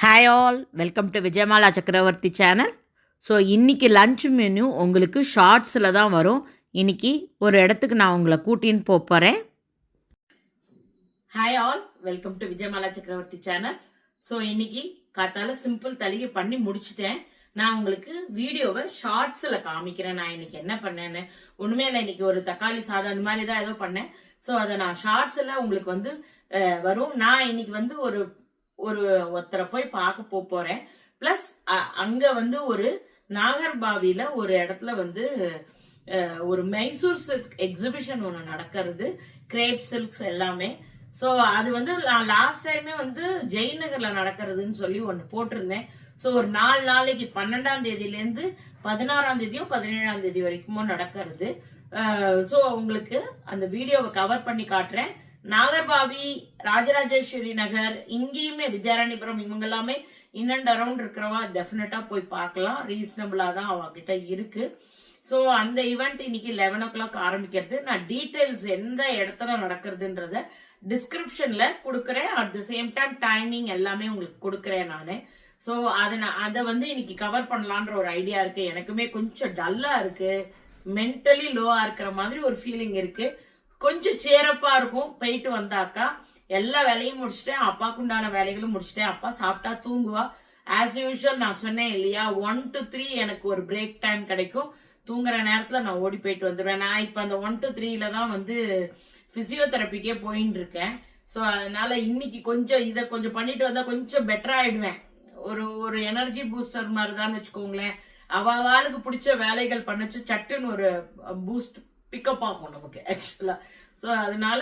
Hi all, welcome to Vijayamala சக்கரவர்த்தி channel. So இன்றைக்கி lunch menu உங்களுக்கு ஷார்ட்ஸில் தான் வரும். இன்றைக்கி ஒரு இடத்துக்கு நான் உங்களை கூட்டின்னு போகிறேன். Hi all, welcome to Vijayamala சக்கரவர்த்தி சேனல். ஸோ இன்றைக்கி காத்தால சிம்பிள் தலிகை பண்ணி முடிச்சிட்டேன். நான் உங்களுக்கு வீடியோவை ஷார்ட்ஸில் காமிக்கிறேன். நான் இன்னைக்கு என்ன பண்ணேன்னு. ஒன்றுமே இல்லை, இன்னைக்கு ஒரு தக்காளி சாதம் அந்த மாதிரி தான் ஏதோ பண்ணேன். ஸோ அதை நான் ஷார்ட்ஸில் உங்களுக்கு வந்து வரும். நான் இன்னைக்கு வந்து ஒருத்தரை போய் பார்க்க போறேன். பிளஸ் அங்க வந்து ஒரு நாகர்பாவில ஒரு இடத்துல வந்து ஒரு மைசூர் சில்க் எக்ஸிபிஷன் ஒன்று நடக்கிறது, கிரேப் சில்க்ஸ் எல்லாமே. ஸோ அது வந்து நான் லாஸ்ட் டைமே வந்து ஜெயநகர்ல நடக்கிறதுன்னு சொல்லி ஒன்று போட்டிருந்தேன். ஸோ ஒரு 4 நாளைக்கு 12ஆம் தேதியிலேருந்து 16ஆம் தேதியோ 17ஆம் தேதி வரைக்கும் நடக்கிறது. ஸோ உங்களுக்கு அந்த வீடியோவை கவர் பண்ணி காட்டுறேன். நாகர்பாவி, ராஜராஜேஸ்வரி நகர், இங்கேயுமே வித்யாராணிபுரம், இவங்க எல்லாமே இன் அண்ட் அரௌண்ட் இருக்கிறவா டெஃபினட்டா போய் பார்க்கலாம். ரீசனபிளா தான் அவகிட்ட இருக்கு. ஸோ அந்த ஈவெண்ட் இன்னைக்கு 11 o'clock ஆரம்பிக்கிறது. நான் டீடைல்ஸ் எந்த இடத்துல நடக்கிறதுன்றத டிஸ்கிரிப்ஷன்ல கொடுக்குறேன். At the same time timing எல்லாமே உங்களுக்கு கொடுக்குறேன் நான். ஸோ அதை வந்து இன்னைக்கு கவர் பண்ணலான்ற ஒரு ஐடியா இருக்கு. எனக்குமே கொஞ்சம் டல்லா இருக்கு, மென்டலி லோவா இருக்கிற மாதிரி ஒரு ஃபீலிங் இருக்கு. கொஞ்சம் சேரப்பா இருக்கும். போயிட்டு வந்தாக்கா எல்லா வேலையும் முடிச்சுட்டேன், அப்பாவுக்கு உண்டான வேலைகளும் முடிச்சுட்டேன். அப்பா சாப்பிட்டா தூங்குவா. ஆஸ் யூஷுவல் நான் சொன்னேன் இல்லையா, 1 to 3 எனக்கு ஒரு பிரேக் டைம் கிடைக்கும். தூங்குற நேரத்துல நான் ஓடி போயிட்டு வந்துடுவேன். நான் இப்ப அந்த 1 to 3ல தான் வந்து பிசியோதெரப்பிக்கே போயின்னு இருக்கேன். ஸோ அதனால இன்னைக்கு கொஞ்சம் இதை கொஞ்சம் பண்ணிட்டு வந்தா கொஞ்சம் பெட்டர் ஆயிடுவேன். ஒரு எனர்ஜி பூஸ்டர் மாதிரி தான் வச்சுக்கோங்களேன். அவளுக்கு பிடிச்ச வேலைகள் பண்ணச்சு சட்டுன்னு ஒரு பூஸ்ட் பிக்கப் ஆகும் நமக்கு ஆக்சுவலா. ஸோ அதனால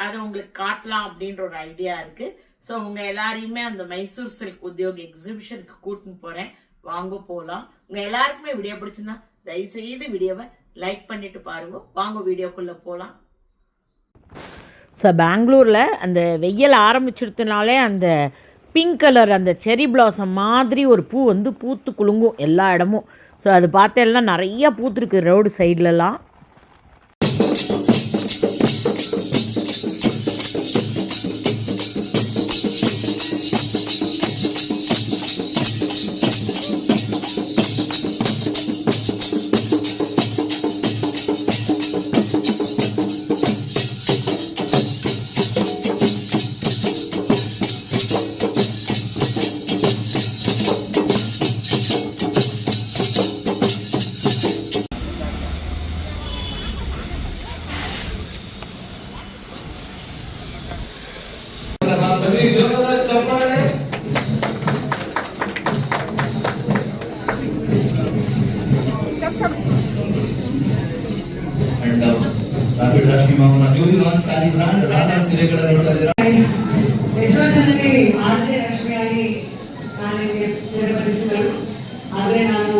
அதை உங்களுக்கு காட்டலாம் அப்படின்ற ஒரு ஐடியா இருக்கு. ஸோ உங்க எல்லாரையுமே அந்த மைசூர் சில்க் உத்தியோக் எக்ஸிபிஷனுக்கு கூட்டின்னு போறேன். வாங்க போகலாம். உங்க எல்லாருக்குமே வீடியோ பிடிச்சிருந்தா தயவுசெய்து வீடியோவை லைக் பண்ணிட்டு பாருங்க. வாங்க வீடியோக்குள்ள போகலாம். ஸோ பெங்களூரில் அந்த வெயில் ஆரம்பிச்சிருந்தனாலே அந்த பிங்க் கலர் அந்த செரி பிளாசம் மாதிரி ஒரு பூ வந்து பூத்து குலுங்கும் எல்லா இடமும். ஸோ அது பார்த்தேன்னா நிறைய பூத்துருக்கு ரோடு சைட்லலாம். ಆದ್ರೆ ನಾನು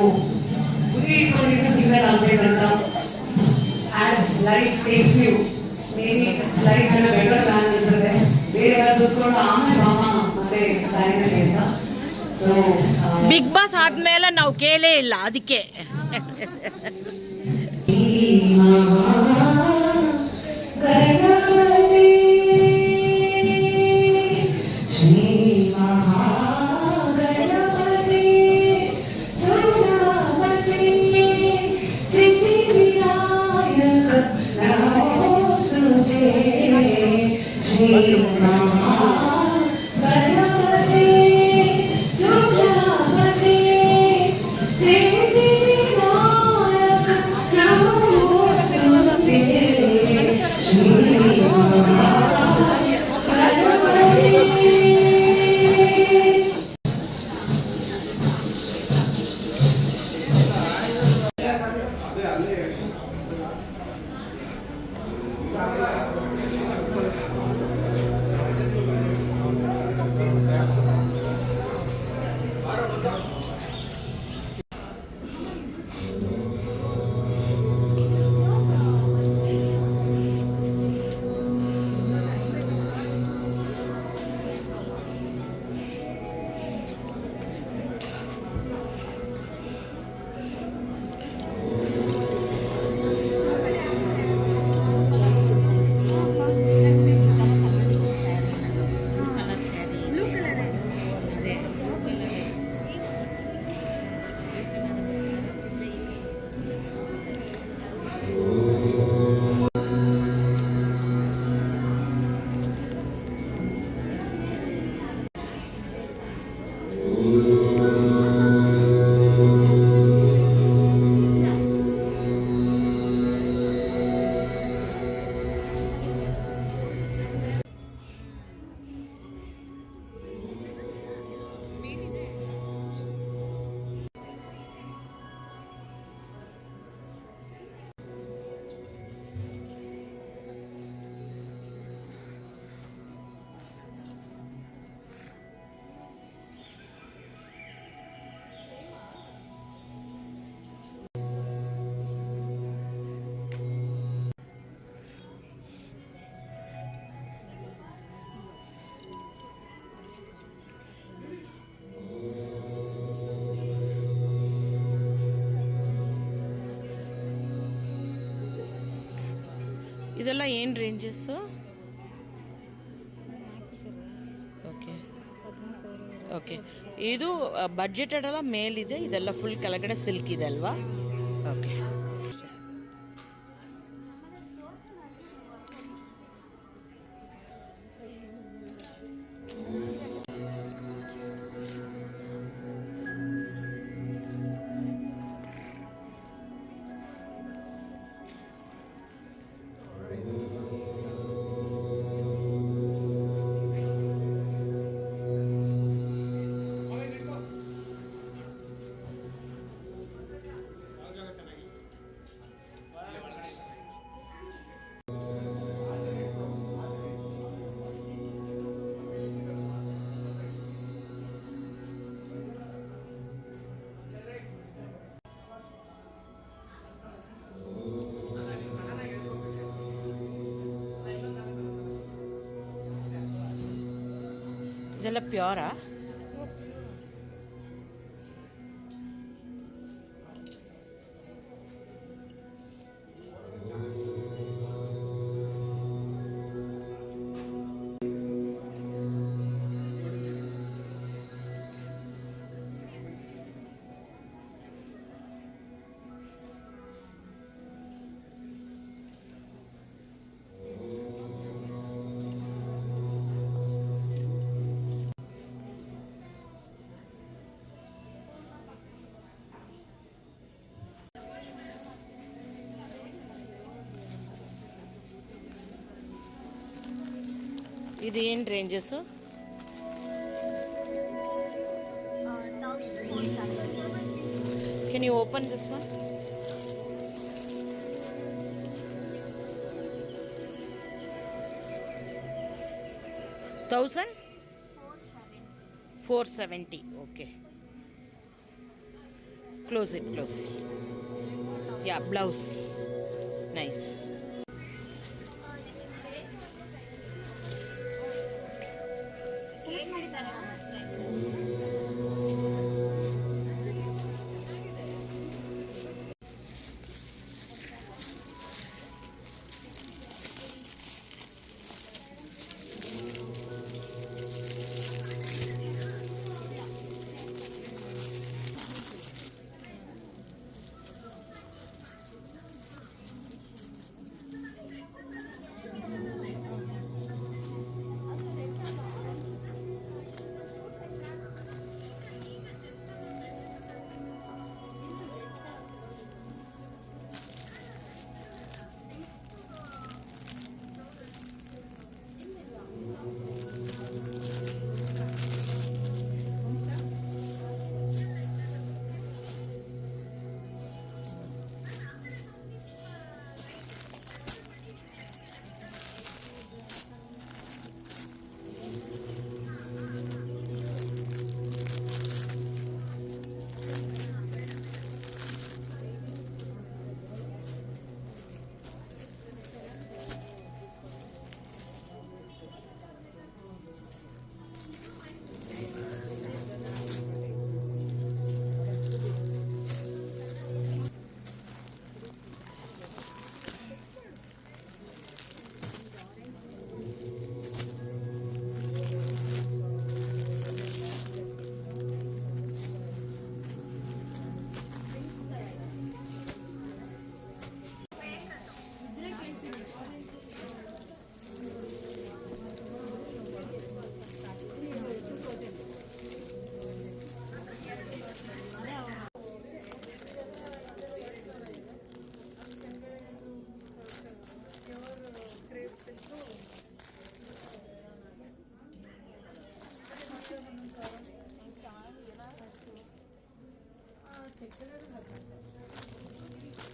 ಗುರಿ ಇಟ್ಕೊಂಡಿದ್ದು ಸಿಂಗರ್ ಆಗ್ಬೇಕಂತ. As life takes you, maybe life ಅನ್ನ ಬೆಟರ್ ಪ್ಲಾನ್ ಅನ್ಸುತ್ತೆ. ಬೇರೆ ಸುತ್ಕೊಂಡು ಆಮೇಲೆ ಮಾಮ ಮತ್ತೆ ಕಾರ್ಯಕ್ರಮ ಅಂತ. ಸೊ ಬಿಗ್ ಬಾಸ್ ಆದ್ಮೇಲೆ ನಾವು ಕೇಳೇ ಇಲ್ಲ ಅದಕ್ಕೆ. ಇದೆಲ್ಲ ಏನು ರೇಂಜಸ್ಸು? ಓಕೆ ಓಕೆ, ಇದು ಬಡ್ಜೆಟೆಡ್ ಎಲ್ಲ ಮೇಲಿದೆ, ಇದೆಲ್ಲ ಫುಲ್ ಕೆಳಗಡೆ ಸಿಲ್ಕ್ ಇದೆ ಅಲ್ವಾ? ಓಕೆ. ಇದೆಲ್ಲ ಪ್ಯೂರಾ? ಇದು ಏನು ranges? Can you open this one? $1,000? 470. Okay. Close it. Yeah, blouse. Nice.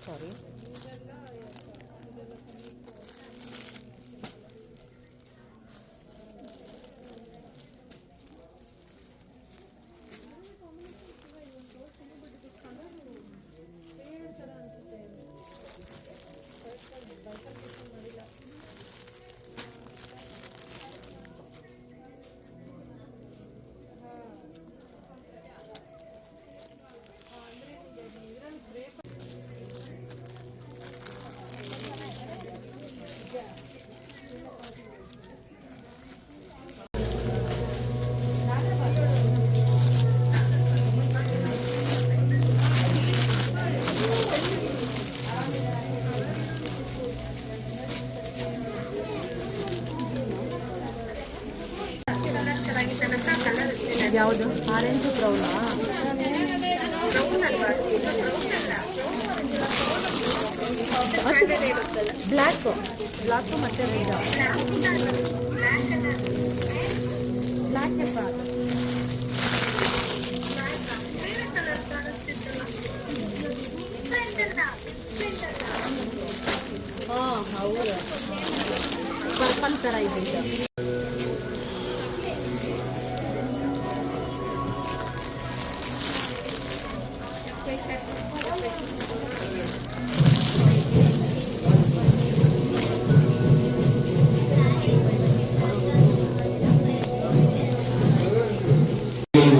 Sorry. Orange ಬ್ರೌನಾ ಬ್ಲ್ಯಾಕು ಬ್ಲ್ಯಾಕು ಮತ್ತು ರೆಡ್ ಬ್ಲ್ಯಾಕ್ ಹಾಂ ಹೌದು ಪರ್ಪಲ್ ಥರ ಇದೆ ಇದು.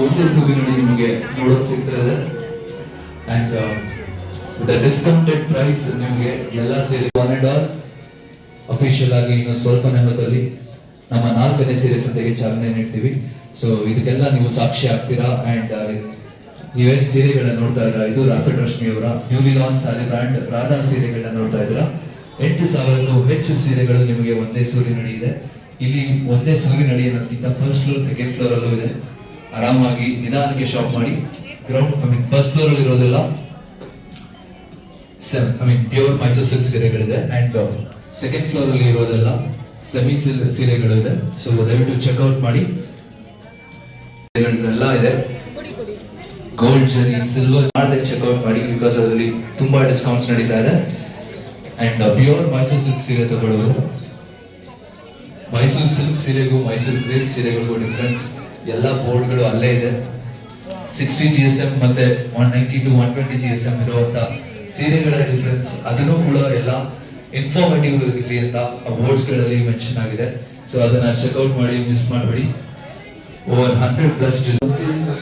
ಒಂದೇ ಸೂರಿನಲ್ಲಿ ನಿಮಗೆ ನೋಡೋಕೆ ಸಿಗ್ತಾ ಇದೆ ಅಂಡ್ ಡಿಸ್ಕೌಂಟೆಡ್ ಪ್ರೈಸ್ ನಿಮಗೆ ಎಲ್ಲ ಸೇರಿ ಅಫಿಷಿಯಲ್ ಆಗಿ ಇನ್ನು ಸ್ವಲ್ಪನೇ ಹೊತ್ತಲ್ಲಿ ನಮ್ಮ 4ನೇ ಸೀರೆ ಸಂತೆಗೆ ಚಾಲನೆ ನೀಡ್ತೀವಿ. ಸೊ ಇದಕ್ಕೆಲ್ಲ ನೀವು ಸಾಕ್ಷಿ ಆಗ್ತೀರಾ. ಅಂಡ್ ನೀವೇನ್ ಸೀರೆಗಳನ್ನ ನೋಡ್ತಾ ಇದ್ದೀರಾ, ಇದು ರಾಕೆಟ್ ರಶ್ಮಿ ಅವರ ನ್ಯೂಲಿ ಲಾಂಚ್ ಸಾರಿ ಬ್ರ್ಯಾಂಡ್ ರಾಧಾ ಸೀರೆಗಳನ್ನ ನೋಡ್ತಾ ಇದ್ದೀರಾ. 8,000ಕ್ಕೂ ಹೆಚ್ಚು ಸೀರೆಗಳು ನಿಮಗೆ ಒಂದೇ ಸೂರಿನಡಿ ಇದೆ. ಇಲ್ಲಿ ಒಂದೇ ಸೂರಿನಡಿ ಅನ್ನೋದಕ್ಕಿಂತ ಫಸ್ಟ್ ಫ್ಲೋರ್ ಸೆಕೆಂಡ್ ಫ್ಲೋರ್ ಅಲ್ಲೂ ಇದೆ. ಆರಾಮಾಗಿ ನಿಧಾನಕ್ಕೆ ಶಾಪ್ ಮಾಡಿ. ಗ್ರೌಂಡ್ ಫಸ್ಟ್ ಫ್ಲೋರ್ ಅಲ್ಲಿ ಇರೋದೆಲ್ಲ ಪ್ಯೂರ್ ಮೈಸೂರು ಸಿಲ್ಕ್ ಸೀರೆಗಳಿದೆ ಅಂಡ್ ಸೆಕೆಂಡ್ ಫ್ಲೋರ್ ಅಲ್ಲಿ ಇರೋದೆಲ್ಲ ಸೆಮಿ ಸೀರೆಗಳು ಇದೆ. ಸೊ ದಯವಿಟ್ಟು ಚೆಕ್ಔಟ್ ಮಾಡಿ. ಎಲ್ಲ ಇದೆ, ಗೋಲ್ಡ್ ಜರಿ ಸಿಲ್ವರ್ ಮಾಡದೆ ಚೆಕ್ಔಟ್ ಮಾಡಿ, ಬಿಕಾಸ್ ಅದರಲ್ಲಿ ತುಂಬಾ ಡಿಸ್ಕೌಂಟ್ಸ್ ನಡೀತಾ ಇದೆ. ಅಂಡ್ ಪ್ಯೂರ್ ಮೈಸೂರು ಸಿಲ್ಕ್ ಸೀರೆ ತಗೊಳ್ಳೋದು. ಮೈಸೂರು ಸಿಲ್ಕ್ ಸೀರೆಗೂ ಮೈಸೂರು ಸಿಲ್ಕ್ ಸೀರೆಗಳಿಗೂ ಡಿಫ್ರೆನ್ಸ್ ಎಲ್ಲ ಬೋರ್ಡ್ಗಳು ಅಲ್ಲೇ ಇದೆ. 60 GSM ಮತ್ತೆ 190 to 120 GSM ಇರುವಂತ ಸೀರೆಗಳ ಡಿಫ್ರೆನ್ಸ್ ಅದನ್ನು ಕೂಡ ಎಲ್ಲ ಇನ್ಫಾರ್ಮೇಟಿವ್ ಇರಲಿ ಅಂತ ಬೋರ್ಡ್ಸ್ ಗಳಲ್ಲಿ ಮೆನ್ಷನ್ ಆಗಿದೆ. ಸೊ ಅದನ್ನ ಚೆಕ್ಔಟ್ ಮಾಡಿ, ಮಿಸ್ ಮಾಡಬೇಡಿ. ಓವರ್ 100+